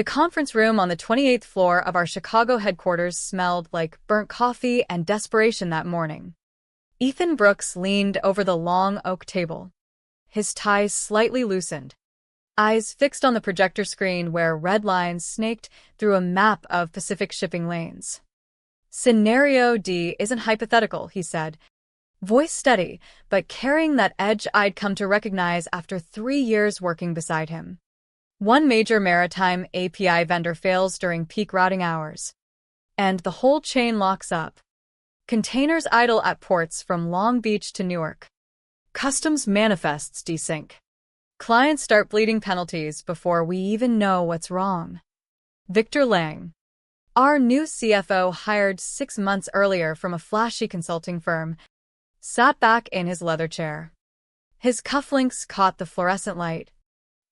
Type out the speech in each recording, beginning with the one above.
The conference room on the 28th floor of our Chicago headquarters smelled like burnt coffee and desperation that morning. Ethan Brooks leaned over the long oak table, his ties slightly loosened, eyes fixed on the projector screen where red lines snaked through a map of Pacific shipping lanes. Scenario D isn't hypothetical, he said, voice steady, but carrying that edge I'd come to recognize after 3 years working beside him. One major maritime API vendor fails during peak routing hours, and the whole chain locks up. Containers idle at ports from Long Beach to Newark. Customs manifests desync. Clients start bleeding penalties before we even know what's wrong. Victor Lang, our new CFO hired 6 months earlier from a flashy consulting firm, sat back in his leather chair. His cufflinks caught the fluorescent light,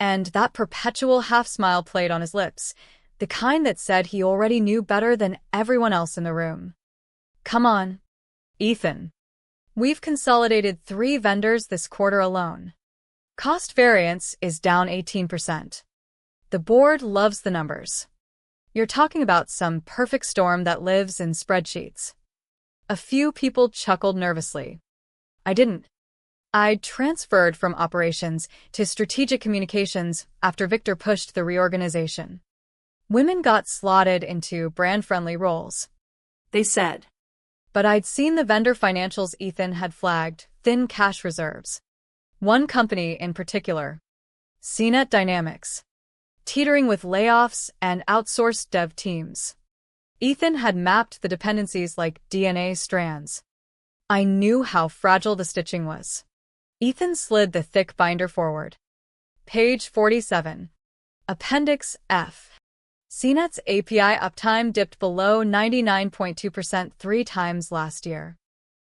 and that perpetual half-smile played on his lips, the kind that said he already knew better than everyone else in the room. Come on, Ethan. We've consolidated 3 vendors this quarter alone. Cost variance is down 18%. The board loves the numbers. You're talking about some perfect storm that lives in spreadsheets. A few people chuckled nervously. I didn't. I'd transferred from operations to strategic communications after Victor pushed the reorganization. Women got slotted into brand-friendly roles, they said. But I'd seen the vendor financials Ethan had flagged, thin cash reserves. One company in particular, CNET Dynamics, teetering with layoffs and outsourced dev teams. Ethan had mapped the dependencies like DNA strands. I knew how fragile the stitching was. Ethan slid the thick binder forward. Page 47. Appendix F. CNET's API uptime dipped below 99.2% 3 times last year.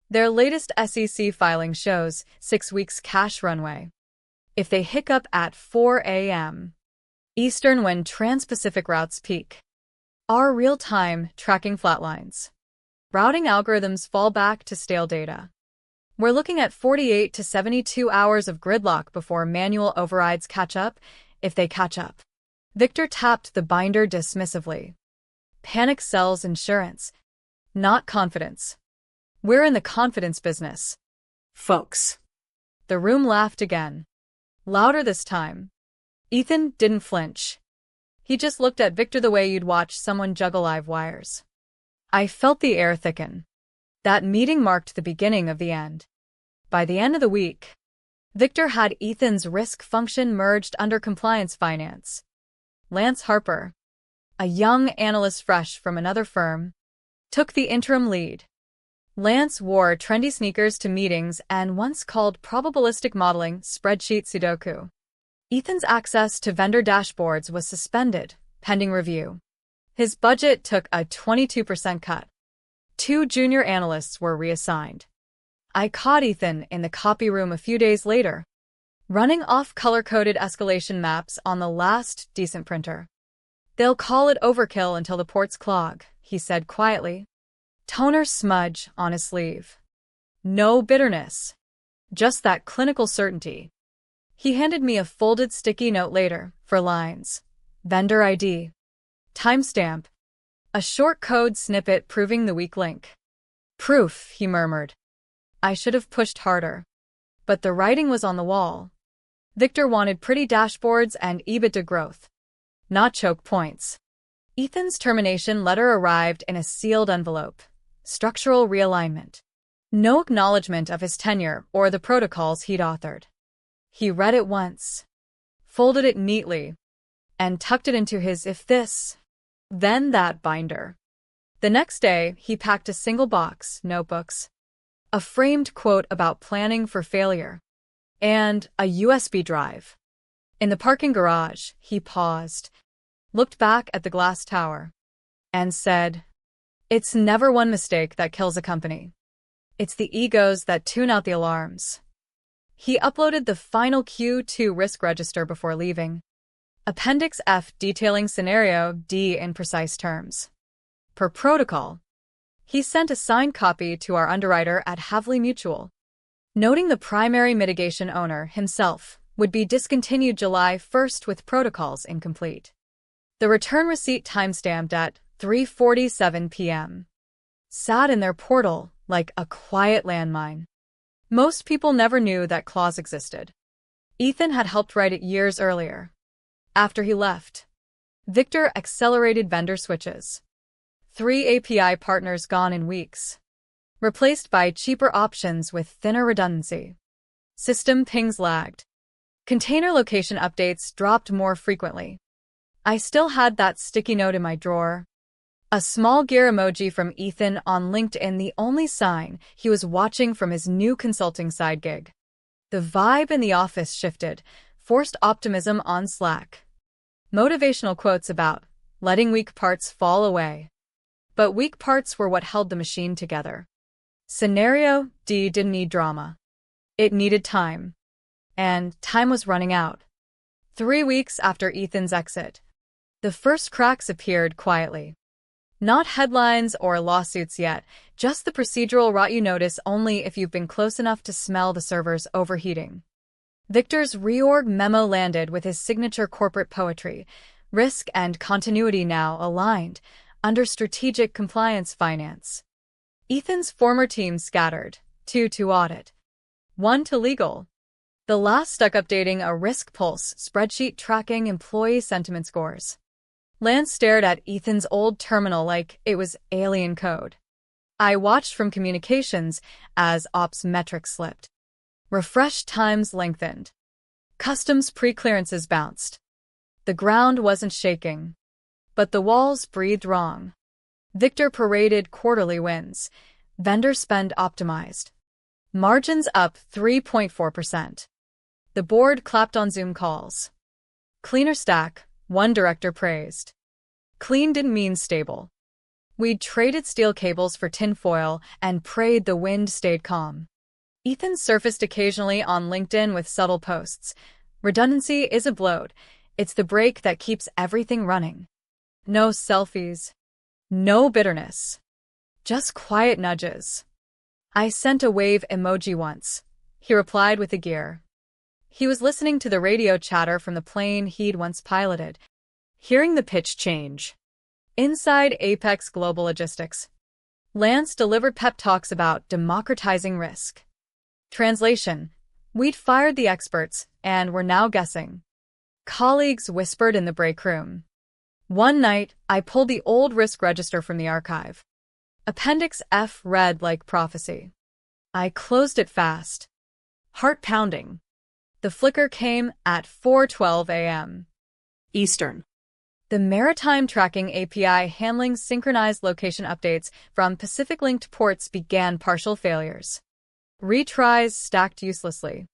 Their latest SEC filing shows 6 weeks cash runway. If they hiccup at 4 a.m. Eastern when Trans-Pacific routes peak, our real-time tracking flatlines. Routing algorithms fall back to stale data. We're looking at 48 to 72 hours of gridlock before manual overrides catch up, if they catch up. Victor tapped the binder dismissively. Panic sells insurance, not confidence. We're in the confidence business, folks. The room laughed again. Louder this time. Ethan didn't flinch. He just looked at Victor the way you'd watch someone juggle live wires. I felt the air thicken. That meeting marked the beginning of the end. By the end of the week, Victor had Ethan's risk function merged under compliance finance. Lance Harper, a young analyst fresh from another firm, took the interim lead. Lance wore trendy sneakers to meetings and once called probabilistic modeling spreadsheet Sudoku. Ethan's access to vendor dashboards was suspended, pending review. His budget took a 22% cut. 2 junior analysts were reassigned. I caught Ethan in the copy room a few days later, running off color-coded escalation maps on the last decent printer. They'll call it overkill until the ports clog, he said quietly. Toner smudge on his sleeve. No bitterness. Just that clinical certainty. He handed me a folded sticky note later, for lines. Vendor ID. Timestamp. A short code snippet proving the weak link. Proof, he murmured. I should have pushed harder. But the writing was on the wall. Victor wanted pretty dashboards and EBITDA growth, not choke points. Ethan's termination letter arrived in a sealed envelope. Structural realignment. No acknowledgement of his tenure or the protocols he'd authored. He read it once, folded it neatly, and tucked it into his if this, then that binder. The next day, he packed a single box, notebooks, a framed quote about planning for failure, and a USB drive. In the parking garage, he paused, looked back at the glass tower, and said, "It's never one mistake that kills a company. It's the egos that tune out the alarms." He uploaded the final Q2 risk register before leaving. Appendix F detailing Scenario D in precise terms. Per protocol, he sent a signed copy to our underwriter at Havley Mutual, noting the primary mitigation owner himself would be discontinued July 1st with protocols incomplete. The return receipt timestamped at 3:47 p.m. sat in their portal like a quiet landmine. Most people never knew that clause existed. Ethan had helped write it years earlier. After he left, Victor accelerated vendor switches. 3 API partners gone in weeks, replaced by cheaper options with thinner redundancy. System pings lagged. Container location updates dropped more frequently. I still had that sticky note in my drawer. A small gear emoji from Ethan on LinkedIn, the only sign he was watching from his new consulting side gig. The vibe in the office shifted, forced optimism on Slack. Motivational quotes about letting weak parts fall away. But weak parts were what held the machine together. Scenario D didn't need drama. It needed time. And time was running out. 3 weeks after Ethan's exit, the first cracks appeared quietly. Not headlines or lawsuits yet, just the procedural rot you notice only if you've been close enough to smell the servers overheating. Victor's reorg memo landed with his signature corporate poetry, risk and continuity now aligned, under strategic compliance finance. Ethan's former team scattered, 2 to audit, 1 to legal. The last stuck updating a risk pulse spreadsheet tracking employee sentiment scores. Lance stared at Ethan's old terminal like it was alien code. I watched from communications as ops metrics slipped. Refresh times lengthened. Customs pre-clearances bounced. The ground wasn't shaking, but the walls breathed wrong. Victor paraded quarterly wins. Vendor spend optimized. Margins up 3.4%. The board clapped on Zoom calls. Cleaner stack, one director praised. Clean didn't mean stable. We'd traded steel cables for tinfoil and prayed the wind stayed calm. Ethan surfaced occasionally on LinkedIn with subtle posts. Redundancy is a bloat. It's the brake that keeps everything running. No selfies. No bitterness. Just quiet nudges. I sent a wave emoji once. He replied with a gear. He was listening to the radio chatter from the plane he'd once piloted, hearing the pitch change. Inside Apex Global Logistics, Lance delivered pep talks about democratizing risk. Translation: we'd fired the experts and were now guessing. Colleagues whispered in the break room. One night, I pulled the old risk register from the archive. Appendix F read like prophecy. I closed it fast. Heart pounding. The flicker came at 4:12 a.m. Eastern. The Maritime Tracking API handling synchronized location updates from Pacific-linked ports began partial failures. Retries stacked uselessly.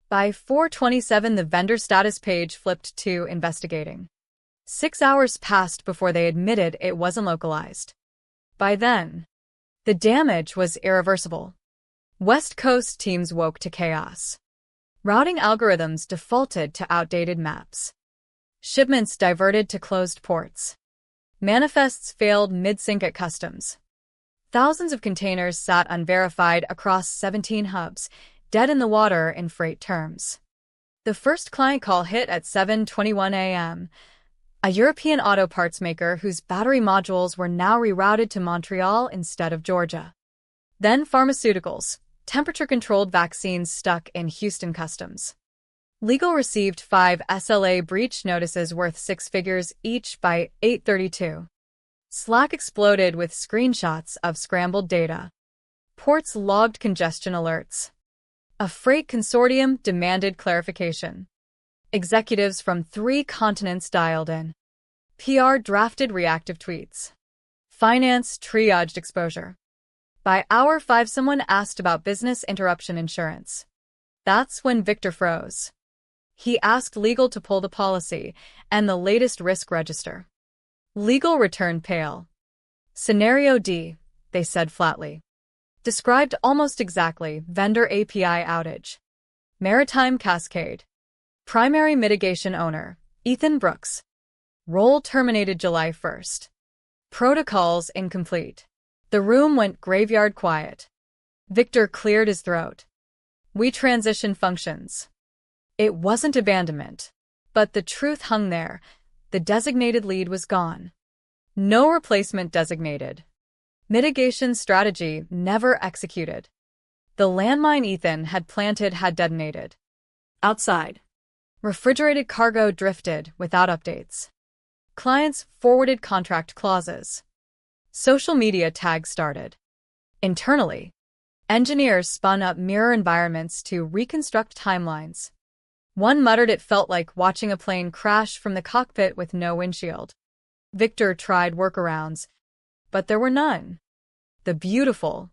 By 4:27, the vendor status page flipped to investigating. 6 hours passed before they admitted it wasn't localized. By then, the damage was irreversible. West Coast teams woke to chaos. Routing algorithms defaulted to outdated maps. Shipments diverted to closed ports. Manifests failed mid-sync at customs. Thousands of containers sat unverified across 17 hubs, dead in the water in freight terms. The first client call hit at 7:21 a.m. A European auto parts maker whose battery modules were now rerouted to Montreal instead of Georgia. Then pharmaceuticals, temperature-controlled vaccines stuck in Houston customs. Legal received 5 SLA breach notices worth 6 figures each by 8:32. Slack exploded with screenshots of scrambled data. Ports logged congestion alerts. A freight consortium demanded clarification. Executives from 3 continents dialed in. PR drafted reactive tweets. Finance triaged exposure. By hour 5, someone asked about business interruption insurance. That's when Victor froze. He asked legal to pull the policy and the latest risk register. Legal returned pale. Scenario D, they said flatly. Described almost exactly vendor API outage. Maritime Cascade. Primary mitigation owner, Ethan Brooks. Role terminated July 1st. Protocols incomplete. The room went graveyard quiet. Victor cleared his throat. We transition functions. It wasn't abandonment, but the truth hung there. The designated lead was gone. No replacement designated. Mitigation strategy never executed. The landmine Ethan had planted had detonated. Outside, refrigerated cargo drifted without updates. Clients forwarded contract clauses. Social media tags started. Internally, engineers spun up mirror environments to reconstruct timelines. One muttered it felt like watching a plane crash from the cockpit with no windshield. Victor tried workarounds, but there were none. The beautiful,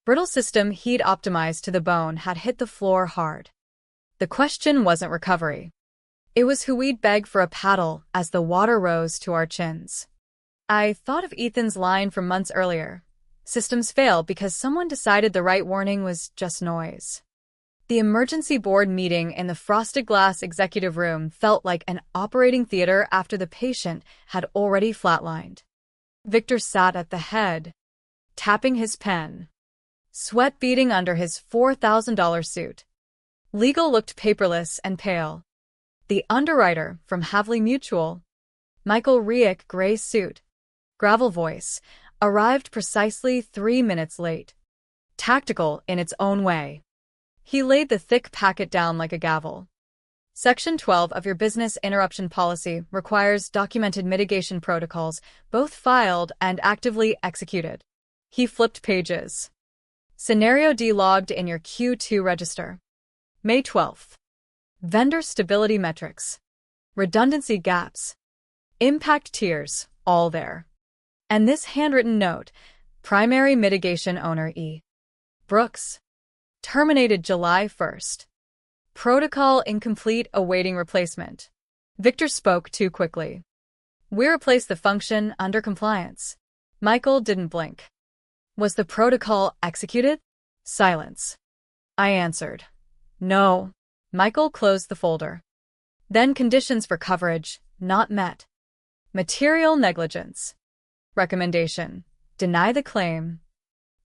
brittle system he'd optimized to the bone had hit the floor hard. The question wasn't recovery. It was who we'd beg for a paddle as the water rose to our chins. I thought of Ethan's line from months earlier. Systems fail because someone decided the right warning was just noise. The emergency board meeting in the frosted glass executive room felt like an operating theater after the patient had already flatlined. Victor sat at the head, tapping his pen, sweat beading under his $4,000 suit. Legal looked paperless and pale. The underwriter from Havley Mutual, Michael Riek, gray suit, gravel voice, arrived precisely 3 minutes late. Tactical in its own way. He laid the thick packet down like a gavel. Section 12 of your business interruption policy requires documented mitigation protocols, both filed and actively executed. He flipped pages. Scenario D logged in your Q2 register. May 12th. Vendor stability metrics. Redundancy gaps. Impact tiers, all there. And this handwritten note, primary mitigation owner E. Brooks. Terminated July 1st. Protocol incomplete, awaiting replacement. Victor spoke too quickly. We replaced the function under compliance. Michael didn't blink. Was the protocol executed? Silence. I answered. No. Michael closed the folder. Then conditions for coverage, not met. Material negligence. Recommendation. Deny the claim.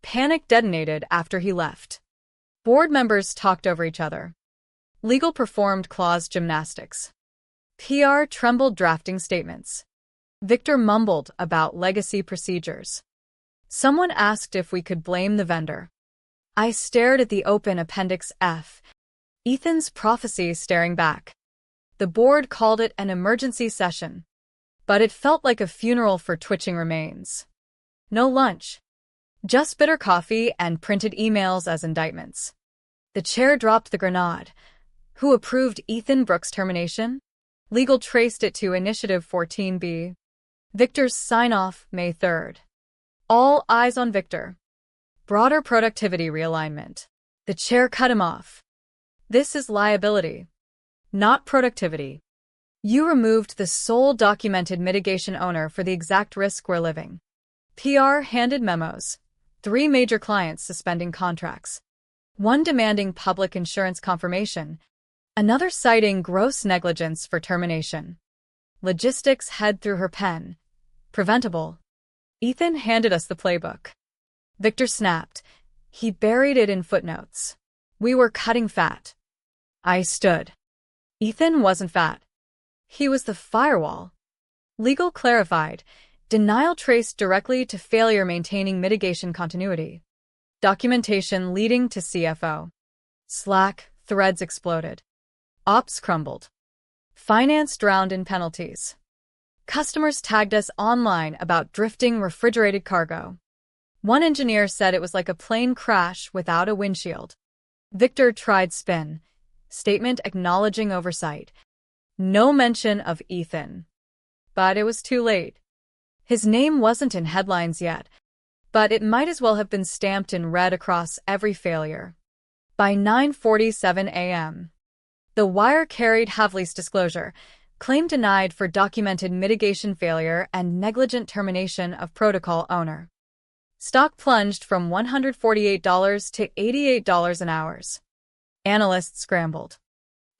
Panic detonated after he left. Board members talked over each other. Legal performed clause gymnastics. PR trembled drafting statements. Victor mumbled about legacy procedures. Someone asked if we could blame the vendor. I stared at the open Appendix F. Ethan's prophecy staring back. The board called it an emergency session, but it felt like a funeral for twitching remains. No lunch. Just bitter coffee and printed emails as indictments. The chair dropped the grenade. Who approved Ethan Brooks' termination? Legal traced it to Initiative 14B. Victor's sign-off, May 3rd. All eyes on Victor. Broader productivity realignment. The chair cut him off. This is liability, not productivity. You removed the sole documented mitigation owner for the exact risk we're living. PR handed memos. 3 major clients suspending contracts. One demanding public insurance confirmation. Another citing gross negligence for termination. Logistics head through her pen. Preventable. Ethan handed us the playbook. Victor snapped. He buried it in footnotes. We were cutting fat. I stood. Ethan wasn't fat. He was the firewall. Legal clarified. Denial traced directly to failure maintaining mitigation continuity. Documentation leading to CFO. Slack, threads exploded. Ops crumbled. Finance drowned in penalties. Customers tagged us online about drifting refrigerated cargo. One engineer said it was like a plane crash without a windshield. Victor tried spin. Statement acknowledging oversight. No mention of Ethan. But it was too late. His name wasn't in headlines yet, but it might as well have been stamped in red across every failure. By 9:47 a.m., The Wire carried Havley's disclosure, claim denied for documented mitigation failure and negligent termination of protocol owner. Stock plunged from $148 to $88 an hour. Analysts scrambled.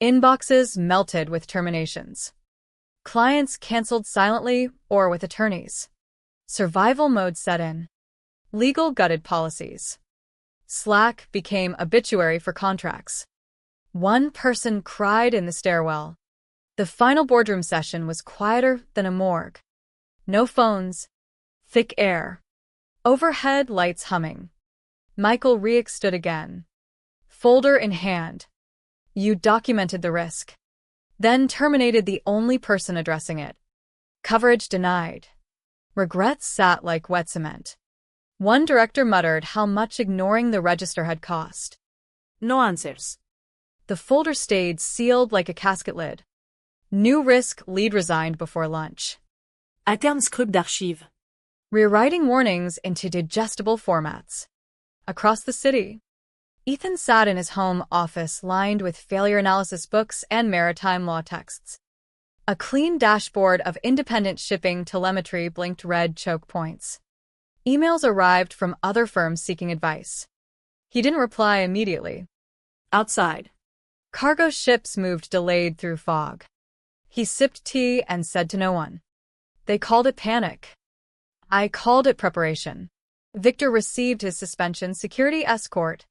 Inboxes melted with terminations. Clients canceled silently or with attorneys. Survival mode set in. Legal gutted policies. Slack became obituary for contracts. One person cried in the stairwell. The final boardroom session was quieter than a morgue. No phones. Thick air. Overhead lights humming. Michael Reich stood again. Folder in hand. You documented the risk. Then terminated the only person addressing it. Coverage denied. Regrets sat like wet cement. One director muttered how much ignoring the register had cost. No answers. The folder stayed sealed like a casket lid. New risk lead resigned before lunch. À terme script d'archives. Rewriting warnings into digestible formats. Across the city, Ethan sat in his home office lined with failure analysis books and maritime law texts. A clean dashboard of independent shipping telemetry blinked red choke points. Emails arrived from other firms seeking advice. He didn't reply immediately. Outside. Cargo ships moved delayed through fog. He sipped tea and said to no one. They called it panic. I called it preparation. Victor received his suspension security escort.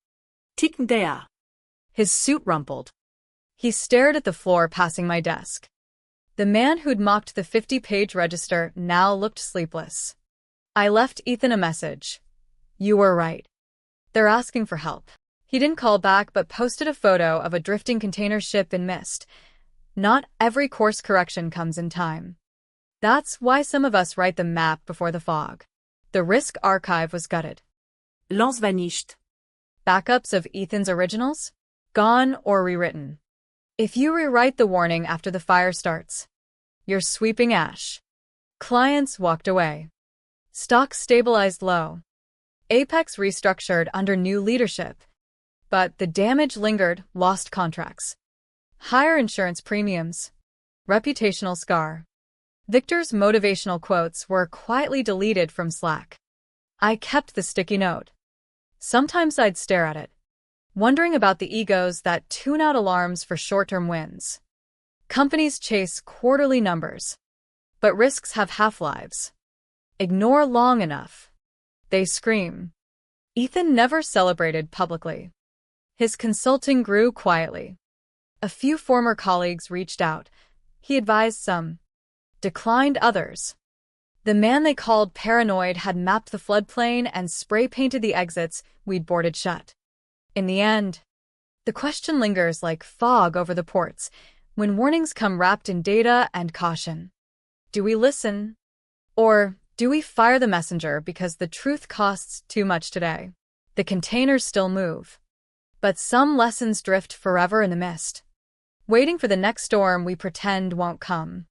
Tick der. His suit rumpled. He stared at the floor passing my desk. The man who'd mocked the 50-page register now looked sleepless. I left Ethan a message. You were right. They're asking for help. He didn't call back but posted a photo of a drifting container ship in mist. Not every course correction comes in time. That's why some of us write the map before the fog. The risk archive was gutted. Lance vanished. Backups of Ethan's originals? Gone or rewritten. If you rewrite the warning after the fire starts, you're sweeping ash. Clients walked away. Stocks stabilized low. Apex restructured under new leadership. But the damage lingered, lost contracts. Higher insurance premiums. Reputational scar. Victor's motivational quotes were quietly deleted from Slack. I kept the sticky note. Sometimes I'd stare at it, wondering about the egos that tune out alarms for short-term wins. Companies chase quarterly numbers, but risks have half-lives. Ignore long enough. They scream. Ethan never celebrated publicly. His consulting grew quietly. A few former colleagues reached out. He advised some. Declined others. The man they called paranoid had mapped the floodplain and spray-painted the exits we'd boarded shut. In the end, the question lingers like fog over the ports when warnings come wrapped in data and caution. Do we listen? Or do we fire the messenger because the truth costs too much today? The containers still move. But some lessons drift forever in the mist, waiting for the next storm we pretend won't come.